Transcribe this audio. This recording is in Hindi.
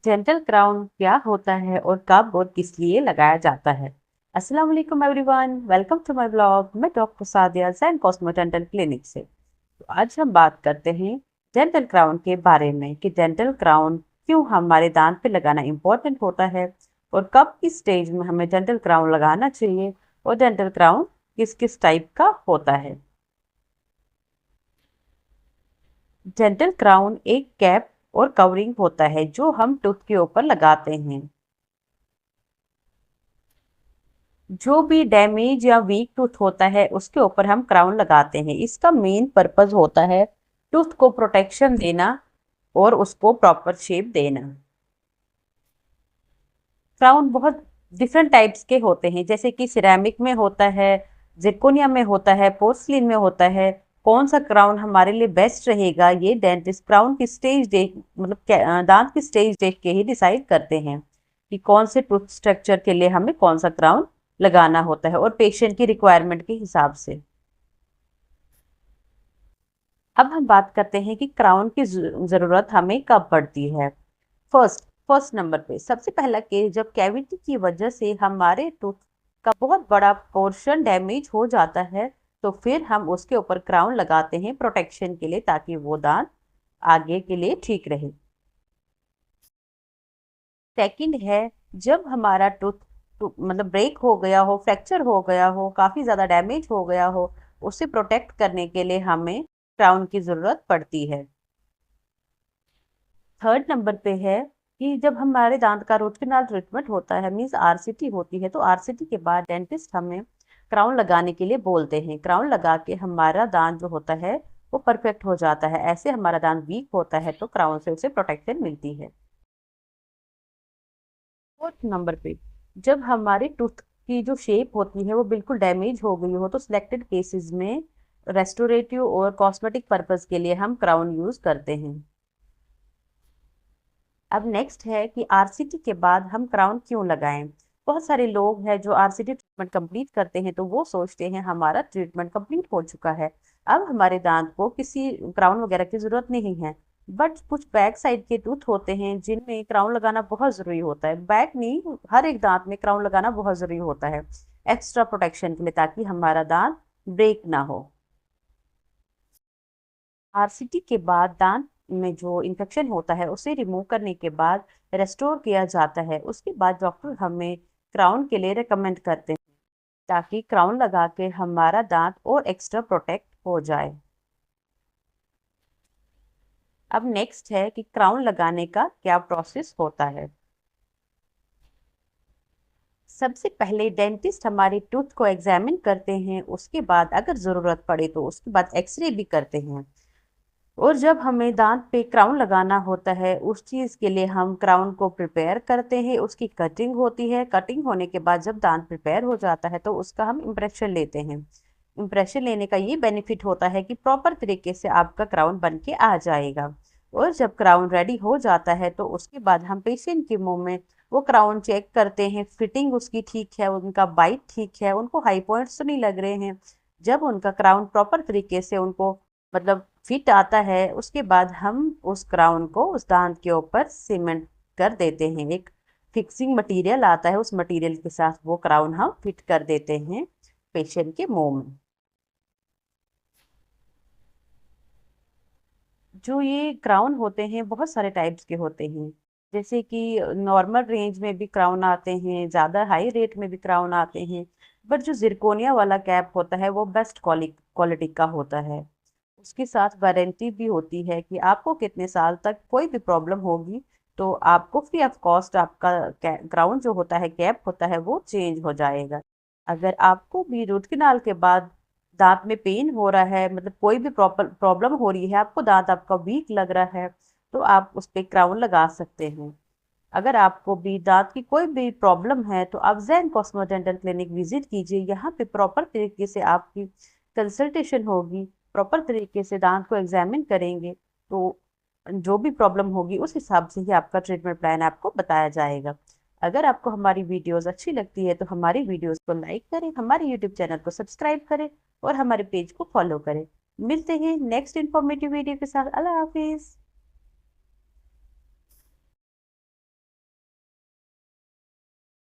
डेंटल क्राउन क्या होता है और कब और किस लिए लगाया जाता है। अस्सलाम वालेकुम everyone, welcome to my blog. मैं doctor Sadia Jain cosmo dental clinic से। तो आज हम बात करते हैं डेंटल क्राउन के बारे में कि डेंटल क्राउन क्यों हमारे दांत पे लगाना इम्पोर्टेंट होता है और कब किस स्टेज में हमें डेंटल क्राउन लगाना चाहिए और डेंटल क्राउन किस किस टाइप का होता है। डेंटल क्राउन एक कैप और कवरिंग होता है जो हम टूथ के ऊपर लगाते हैं। जो भी डैमेज या वीक टूथ होता है उसके ऊपर हम क्राउन लगाते हैं। इसका मेन पर्पस होता है टूथ को प्रोटेक्शन देना और उसको प्रॉपर शेप देना। क्राउन बहुत डिफरेंट टाइप्स के होते हैं, जैसे कि सिरेमिक में होता है, जिरकोनिया में होता है, पोर्सलिन में होता है। कौन सा क्राउन हमारे लिए बेस्ट रहेगा ये डेंटिस्ट क्राउन की स्टेज देख मतलब दांत की स्टेज देख के ही डिसाइड करते हैं कि कौन से टूथ स्ट्रक्चर के लिए हमें कौन सा क्राउन लगाना होता है और पेशेंट की रिक्वायरमेंट के हिसाब से। अब हम बात करते हैं कि क्राउन की जरूरत हमें कब पड़ती है। फर्स्ट फर्स्ट नंबर पे सबसे पहला केस जब कैविटी की वजह से हमारे टूथ का बहुत बड़ा पोर्शन डैमेज हो जाता है, तो फिर हम उसके ऊपर क्राउन लगाते हैं प्रोटेक्शन के लिए, ताकि वो दांत आगे के लिए ठीक रहे। सेकंड है जब हमारा टूथ मतलब ब्रेक हो गया हो, फ्रैक्चर हो गया हो, काफी ज्यादा डैमेज हो गया हो, उसे प्रोटेक्ट करने के लिए हमें क्राउन की जरूरत पड़ती है। थर्ड नंबर पे है कि जब हमारे दांत का रूट कैनाल ट्रीटमेंट होता है, मीन्स आरसीटी होती है, तो आरसीटी के बाद डेंटिस्ट हमें क्राउन लगाने के लिए बोलते हैं। क्राउन लगा के हमारा दांत जो होता है वो परफेक्ट हो जाता है। ऐसे हमारा दांत वीक होता है तो क्राउन से उसे प्रोटेक्शन मिलती है। फोर्थ नंबर पे जब हमारे टूथ की जो शेप होती है वो बिल्कुल डैमेज हो गई हो, तो सिलेक्टेड केसेस में रेस्टोरेटिव और कॉस्मेटिक पर्पस के लिए हम क्राउन यूज करते हैं। अब नेक्स्ट है कि आरसीटी के बाद हम क्राउन क्यों लगाएं। बहुत सारे लोग हैं जो आरसीटी ट्रीटमेंट कंप्लीट करते हैं तो वो सोचते हैं हमारा ट्रीटमेंट कंप्लीट हो चुका है, अब हमारे दांत को किसी क्राउन वगैरह की जरूरत नहीं है। बट कुछ बैक साइड के टूथ होते हैं जिनमें क्राउन लगाना बहुत जरूरी होता है। बैक नहीं, हर एक दांत में क्राउन लगाना बहुत जरूरी होता है एक्स्ट्रा प्रोटेक्शन के लिए, ताकि हमारा दांत ब्रेक ना हो। आरसीटी के बाद दांत में जो इन्फेक्शन होता है उसे रिमूव करने के बाद रेस्टोर किया जाता है। उसके बाद डॉक्टर हमें क्राउन के लिए रेकमेंड करते हैं, ताकि क्राउन लगा के हमारा दांत और एक्स्ट्रा प्रोटेक्ट हो जाए। अब नेक्स्ट है कि क्राउन लगाने का क्या प्रोसेस होता है। सबसे पहले डेंटिस्ट हमारे टूथ को एग्जामिन करते हैं, उसके बाद अगर ज़रूरत पड़े तो उसके बाद एक्सरे भी करते हैं। और जब हमें दांत पे क्राउन लगाना होता है उस चीज़ के लिए हम क्राउन को प्रिपेयर करते हैं। उसकी कटिंग होती है, कटिंग होने के बाद जब दांत प्रिपेयर हो जाता है तो उसका हम इम्प्रेशन लेते हैं। इम्प्रेशन लेने का ये बेनिफिट होता है कि प्रॉपर तरीके से आपका क्राउन बन के आ जाएगा। और जब क्राउन रेडी हो जाता है तो उसके बाद हम पेशेंट के मुंह में वो क्राउन चेक करते हैं, फिटिंग उसकी ठीक है, उनका बाइट ठीक है, उनको हाई पॉइंट्स तो नहीं लग रहे हैं। जब उनका क्राउन प्रॉपर तरीके से उनको मतलब फिट आता है, उसके बाद हम उस क्राउन को उस दांत के ऊपर सीमेंट कर देते हैं। एक फिक्सिंग मटेरियल आता है, उस मटेरियल के साथ वो क्राउन हम फिट कर देते हैं पेशेंट के मुंह में। जो ये क्राउन होते हैं बहुत सारे टाइप्स के होते हैं, जैसे कि नॉर्मल रेंज में भी क्राउन आते हैं, ज़्यादा हाई रेट में भी क्राउन आते हैं। बट जो जिरकोनिया वाला कैप होता है वो बेस्ट क्वालिटी का होता है। उसके साथ वारंटी भी होती है कि आपको कितने साल तक कोई भी प्रॉब्लम होगी तो आपको फ्री ऑफ कॉस्ट आपका क्राउन जो होता है, कैप होता है, वो चेंज हो जाएगा। अगर आपको भी रूट कैनाल के बाद दांत में पेन हो रहा है, मतलब कोई भी प्रॉपर प्रॉब्लम हो रही है, आपको दांत आपका वीक लग रहा है, तो आप उस पे क्राउन लगा सकते हैं। अगर आपको भी दांत की कोई भी प्रॉब्लम है तो आप Jain cosmo dental clinic visit कीजिए। यहाँ पे प्रॉपर तरीके से आपकी कंसल्टेशन होगी, प्रॉपर तरीके से दांत को एग्जामिन करेंगे, तो जो भी प्रॉब्लम होगी उस हिसाब से ही आपका ट्रीटमेंट प्लान आपको बताया जाएगा। अगर आपको हमारी वीडियोस अच्छी लगती है तो हमारी वीडियोस को लाइक करें, हमारे यूट्यूब चैनल को सब्सक्राइब करें और हमारे पेज को फॉलो करें। मिलते हैं नेक्स्ट इन्फॉर्मेटिव वीडियो के साथ। अल्लाह हाफिज।